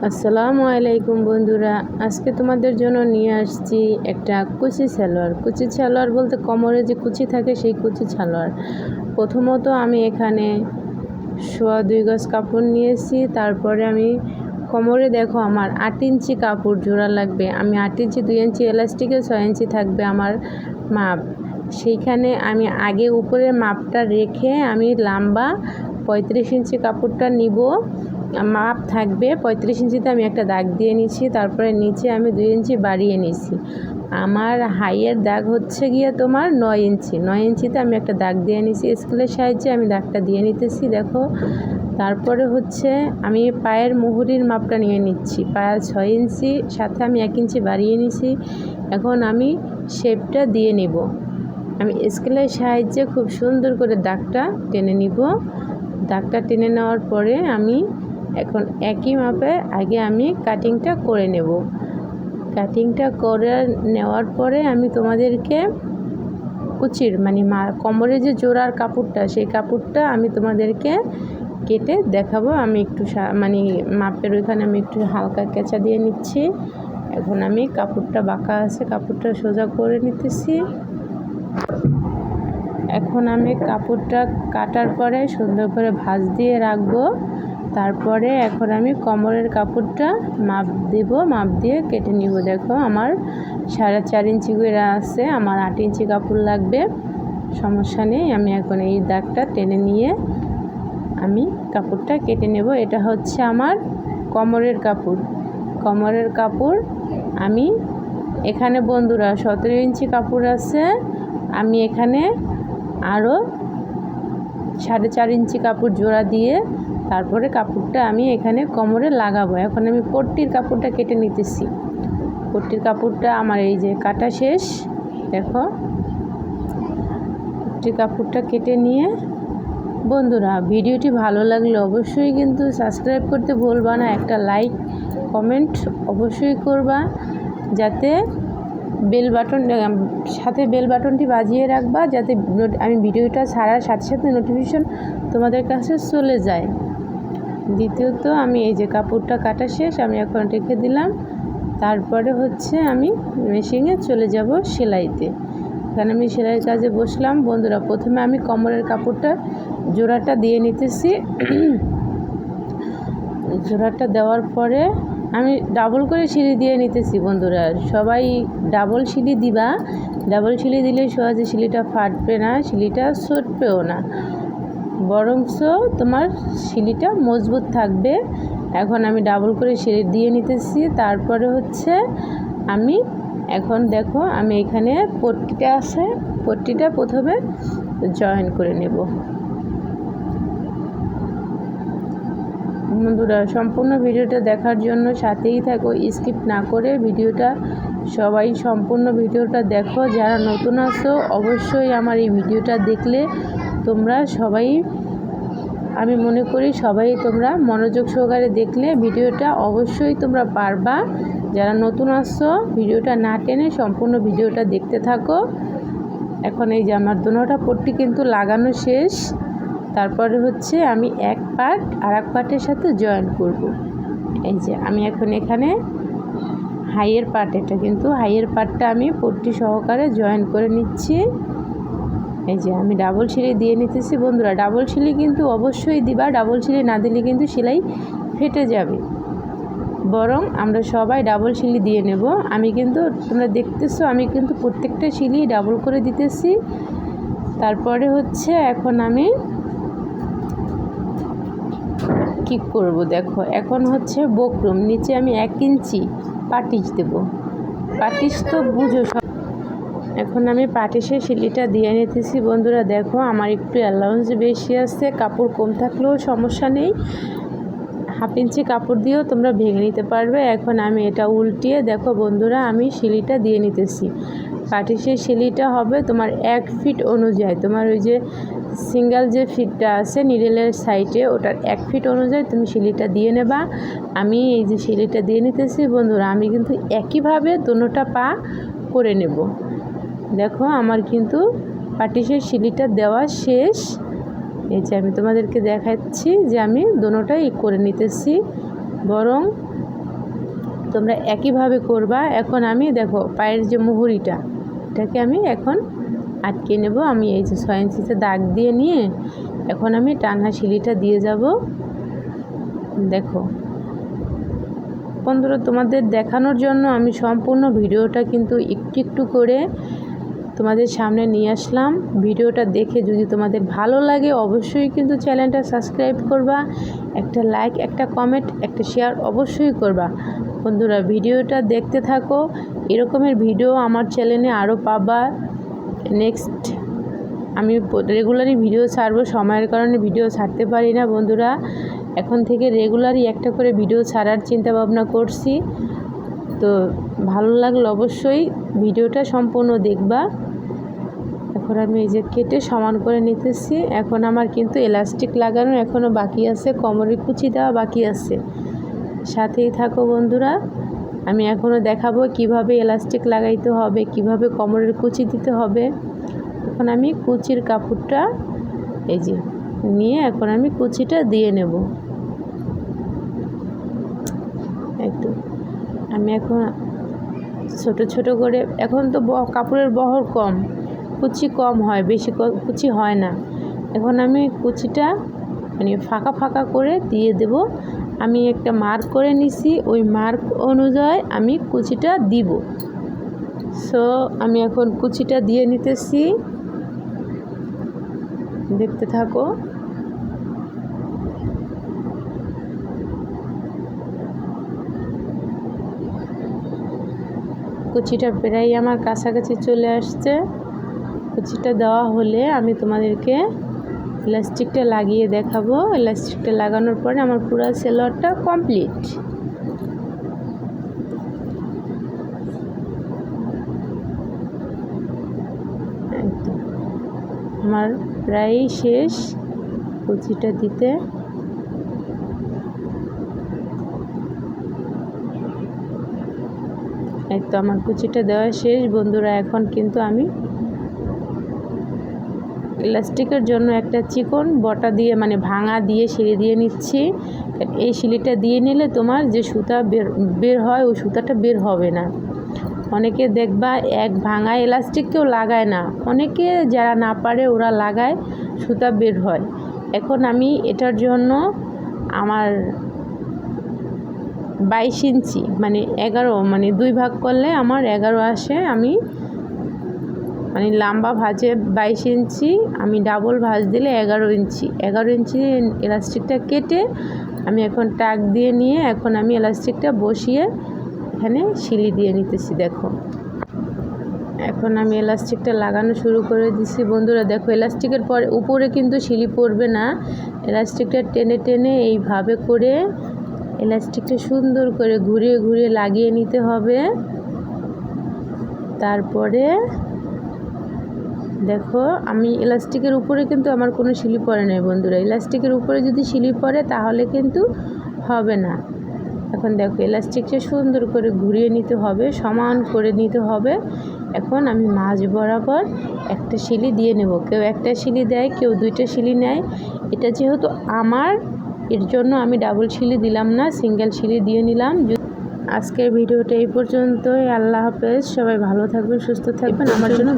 আসসালামু আলাইকুম বন্ধুরা, আজকে তোমাদের জন্য নিয়ে আসছি একটা কুচি সালোয়ার। কুচি সালোয়ার বলতে কোমরে যে কুচি থাকে সেই কুচি সালোয়ার। প্রথমত আমি এখানে 2.25 গজ কাপড় নিয়েছি। তারপরে আমি কোমরে দেখো আমার 8 ইঞ্চি কাপড় জোড়া লাগবে। আমি 8 ইঞ্চি 2 ইঞ্চি এলাস্টিকে 6 ইঞ্চি থাকবে আমার মাপ। সেইখানে আমি আগে উপরের মাপটা রেখে আমি লম্বা 35 ইঞ্চি কাপড়টা নিব। মাপ থাকবে 35 ইঞ্চিতে আমি একটা দাগ দিয়ে নিচ্ছি। তারপরে নিচে আমি 2 ইঞ্চি বাড়িয়ে নিচ্ছি। আমার হাইয়ের দাগ হচ্ছে গিয়ে তোমার 9 ইঞ্চি। 9 ইঞ্চিতে আমি একটা দাগ দিয়ে নিচ্ছি। স্কেলের সাহায্যে আমি দাগটা দিয়ে নিতেছি দেখো। তারপরে হচ্ছে আমি পায়ের মুহুরির মাপটা নিয়ে নিচ্ছি। পায়ের 6 ইঞ্চি, সাথে আমি 1 ইঞ্চি বাড়িয়ে নিছি। এখন আমি শেপটা দিয়ে নিব। আমি স্কেলের সাহায্যে খুব সুন্দর করে দাগটা টেনে নিব। দাগটা টেনে নেওয়ার পরে আমি এখন একই মাপে আগে আমি কাটিংটা করে নেব। কাটিংটা করে নেওয়ার পরে আমি তোমাদেরকে কুচির কোমরে যে জোড়ার কাপড়টা, সেই কাপড়টা আমি তোমাদেরকে কেটে দেখাবো। আমি একটু মাপের ওইখানে আমি একটু হালকা কেঁচা দিয়ে নিচ্ছি। এখন আমি কাপড়টা বাঁকা আছে, কাপড়টা সোজা করে নিতেছি। এখন আমি কাপড়টা কাটার পরে সুন্দর করে ভাঁজ দিয়ে রাখবো। তারপরে এখন আমি কোমরের কাপড়টা মাপ দেব, মাপ দিয়ে কেটে নিব। দেখো আমার 4.5 ইঞ্চি করে আছে, আমার 8 ইঞ্চি কাপড় লাগবে, সমস্যা নেই। আমি এখন এই দাগটা টেনে নিয়ে আমি কাপড়টা কেটে নেব। এটা হচ্ছে আমার কোমরের কাপড়। কোমরের কাপড় আমি এখানে বন্ধুরা 17 ইঞ্চি কাপড় আছে। আমি এখানে আরও 4.5 ইঞ্চি কাপড় জোড়া দিয়ে তারপরে কাপড়টা আমি এখানে কোমরে লাগাবো। এখন আমি পট্টির কাপড়টা কেটে নিতেছি। পট্টির কাপড়টা আমার এই যে কাটা শেষ। দেখো পট্টির কাপড়টা কেটে নিয়ে বন্ধুরা, ভিডিওটি ভালো লাগলে অবশ্যই কিন্তু সাবস্ক্রাইব করতে ভুলবা না। একটা লাইক কমেন্ট অবশ্যই করবা, যাতে সাথে বেল বাটনটি বাজিয়ে রাখবা, যাতে আমি ভিডিওটা ছাড়ার সাথে সাথে নোটিফিকেশন তোমাদের কাছে চলে যায়। দ্বিতীয়ত আমি এই যে কাপড়টা কাটা শেষ, আমি এখন রেখে দিলাম। তারপরে হচ্ছে আমি মেশিনে চলে যাব সেলাইতে। এখানে আমি সেলাইয়ের কাজে বসলাম বন্ধুরা। প্রথমে আমি কোমরের কাপড়টা জোড়াটা দিয়ে নিতেছি। জোড়াটা দেওয়ার পরে আমি ডাবল করে সিঁড়ি দিয়ে নিতেছি বন্ধুরা। সবাই ডাবল সিঁড়ি দিবা। ডাবল সিঁড়ি দিলে সহজে সিঁড়িটা ফাটবে না, সিঁড়িটা ছুটবেও না, বরঞ্চ তোমার সিঁড়িটা মজবুত থাকবে। এখন আমি ডাবল করে সিঁড়ি দিয়ে নিতেছি। তারপরে হচ্ছে আমি এখন দেখো আমি এখানে পট্টিটা আছে, পট্টিটা প্রথমে জয়েন করে নেব। বন্ধুরা, সম্পূর্ণ ভিডিওটা দেখার জন্য সাথেই থাকো, স্কিপ না করে ভিডিওটা সবাই সম্পূর্ণ ভিডিওটা দেখো। যারা নতুন আছো অবশ্যই আমার এই ভিডিওটা দেখলে তোমরা সবাই, আমি মনে করি সবাই তোমরা মনোযোগ সহকারে দেখলে ভিডিওটা অবশ্যই তোমরা পারবা। যারা নতুন আসছো ভিডিওটা না টেনে সম্পূর্ণ ভিডিওটা দেখতে থাকো। এখন এই যে আমার দুটোটা পট্টি কিন্তু লাগানো শেষ। তারপরে হচ্ছে আমি এক পার্ট আর এক পার্টের সাথে জয়েন করব। এই যে আমি এখন এখানে হাইয়ের পার্ট, এটা কিন্তু হাইয়ের পার্টটা আমি পট্টি সহকারে জয়েন করে নিচ্ছি। এই যে আমি ডাবল সিঁড়ি দিয়ে নিতেছি বন্ধুরা। ডাবল সিঁড়ি কিন্তু অবশ্যই দিবা, ডাবল সিঁড়ি না দিলে কিন্তু সেলাই ফেটে যাবে। বরং আমরা সবাই ডাবল সিঁড়ি দিয়ে নেব। আমি কিন্তু তোমরা দেখতেছো আমি কিন্তু প্রত্যেকটা সিঁড়ি ডাবল করে দিতেছি। তারপরে হচ্ছে এখন আমি কি করব দেখো, এখন হচ্ছে বক্রম, নিচে আমি 1 ইঞ্চি পাটিশ দেব। পাটিশ তো বুঝো সব। এখন আমি পাটিশের সিলিটা দিয়ে নিতেছি বন্ধুরা। দেখো আমার একটু অ্যালাউন্স বেশি আছে, কাপড় কম থাকলেও সমস্যা নেই, 1/2 ইঞ্চি কাপড় দিয়েও তোমরা ভেঙে নিতে পারবে। এখন আমি এটা উল্টিয়ে দেখো বন্ধুরা আমি সিলিটা দিয়ে নিতেছি। পাটিশের সিলিটা হবে তোমার 1 ফিট অনুযায়ী, তোমার ওই যে সিঙ্গেল যে ফিটটা আছে নিডেলের সাইডে, ওটার 1 ফিট অনুযায়ী তুমি সিলিটা দিয়ে নেবা। আমি এই যে সিলিটা দিয়ে নিতেছি বন্ধুরা। আমি কিন্তু একইভাবে দুটোটা পা করে নেব। দেখো আমার কিন্তু পাটিশের সিলিটা দেওয়া শেষ। এই যে আমি তোমাদেরকে দেখাচ্ছি যে আমি দুটোটাই করে নিতেছি। বরং তোমরা একইভাবে করবা। এখন আমি দেখো পায়ের যে মুহুরিটা, এটাকে আমি এখন আটকে নেব। আমি এই যে 6 ইঞ্চিতে দাগ দিয়ে নিয়ে এখন আমি টানা সিলিটা দিয়ে যাব। দেখো বন্ধুরা, তোমাদের দেখানোর জন্য আমি সম্পূর্ণ ভিডিওটা কিন্তু একটু একটু করে তোমাদের সামনে নিয়ে আসলাম। ভিডিওটা দেখে যদি তোমাদের ভালো লাগে অবশ্যই কিন্তু চ্যানেলটা সাবস্ক্রাইব করবা, একটা লাইক, একটা কমেন্ট, একটা শেয়ার অবশ্যই করবা। বন্ধুরা ভিডিওটা দেখতে থাকো, এরকমের ভিডিও আমার চ্যানেলে আরও পাবা। নেক্সট আমি রেগুলারই ভিডিও ছাড়বো, সময়ের কারণে ভিডিও ছাড়তে পারি না বন্ধুরা। এখন থেকে রেগুলারই একটা করে ভিডিও ছাড়ার চিন্তা ভাবনা করছি। তো ভালো লাগলে অবশ্যই ভিডিওটা সম্পূর্ণ দেখবা। এখন আমি এই যে কেটে সমান করে নিতেছি। এখন আমার কিন্তু এলাস্টিক লাগানো এখনও বাকি আছে, কোমরের কুচি দেওয়া বাকি আছে। সাথেই থাকো বন্ধুরা, আমি এখনও দেখাবো কিভাবে এলাস্টিক লাগাইতে হবে, কিভাবে কোমরের কুচি দিতে হবে। এখন আমি কুচির কাপড়টা এই যে নিয়ে এখন আমি কুচিটা দিয়ে নেব। একটু আমি এখন ছোট ছোট করে, এখন তো কাপড়ের বহর কম, কুচি কম হয়, বেশি কুচি হয় না। এখন আমি কুচিটা মানে ফাঁকা ফাঁকা করে দিয়ে দেব। আমি একটা মার্ক করে নিছি, ওই মার্ক অনুযায়ী আমি কুচিটা দিব। সো আমি এখন কুচিটা দিয়ে নিতেছি, দেখতে থাকো। কুচিটা প্রায় আমার কাছাকাছি চলে আসছে। কুচিটা দেওয়া হলে আমি তোমাদেরকে ইলাস্টিকটা লাগিয়ে দেখাবো। ইলাস্টিকটা লাগানোর পরে আমার পুরো সালোয়ারটা কমপ্লিট। আমার প্রায় শেষ কুচিটা দিতে। এই তো আমার কুচিটা দেওয়া শেষ বন্ধুরা। এখন কিন্তু আমি ইলাস্টিকের জন্য একটা চিকন বটা দিয়ে মানে ভাঙা দিয়ে সিলি দিয়ে নিচ্ছি। এই সিলিটা দিয়ে নিলে তোমার যে সুতা বের হয় ওই সুতাটা বের হবে না। অনেকে দেখবা এক ভাঙা এলাস্টিক কেউ লাগায় না, অনেকে যারা না পারে ওরা লাগায়, সুতা বের হয়। এখন আমি এটার জন্য আমার 22 ইঞ্চি মানে 11 মানে 2 ভাগ করলে আমার 11 আসে। আমি মানে লম্বা ভাঁজে 22 ইঞ্চি, আমি ডাবল ভাঁজ দিলে 11 ইঞ্চি। 11 ইঞ্চি এলাস্টিকটা কেটে আমি এখন টাক দিয়ে নিয়ে এখন আমি এলাস্টিকটা বসিয়ে এখানে সিলি দিয়ে নিতেছি। দেখো এখন আমি এলাস্টিকটা লাগানো শুরু করে দিছি বন্ধুরা। দেখো এলাস্টিকের পরে উপরে কিন্তু সিলি পড়বে না, এলাস্টিকটা টেনে টেনে এইভাবে করে এলাস্টিকটা সুন্দর করে ঘুরিয়ে ঘুরিয়ে লাগিয়ে নিতে হবে। তারপরে দেখো আমি এলাস্টিকের উপরে কিন্তু আমার কোনো সিলি পড়ে নাই বন্ধুরা। এলাস্টিকের উপরে যদি সিলি পড়ে তাহলে কিন্তু হবে না। এখন দেখো এলাস্টিকটা সুন্দর করে ঘুরিয়ে নিতে হবে, সমান করে নিতে হবে। এখন আমি মাঝ বরাবর একটা সিলি দিয়ে নেব। কেউ একটা সিলি দেয়, কেউ 2টা সিলি নেয়। এটা যেহেতু আমার, এর জন্য আমি ডাবল সিলি দিলাম না, সিঙ্গেল সিলি দিয়ে নিলাম। আজকের ভিডিওটা এই পর্যন্তই। আল্লাহ হাফেজ, সবাই ভালো থাকবেন, সুস্থ থাকবেন, আমার জন্য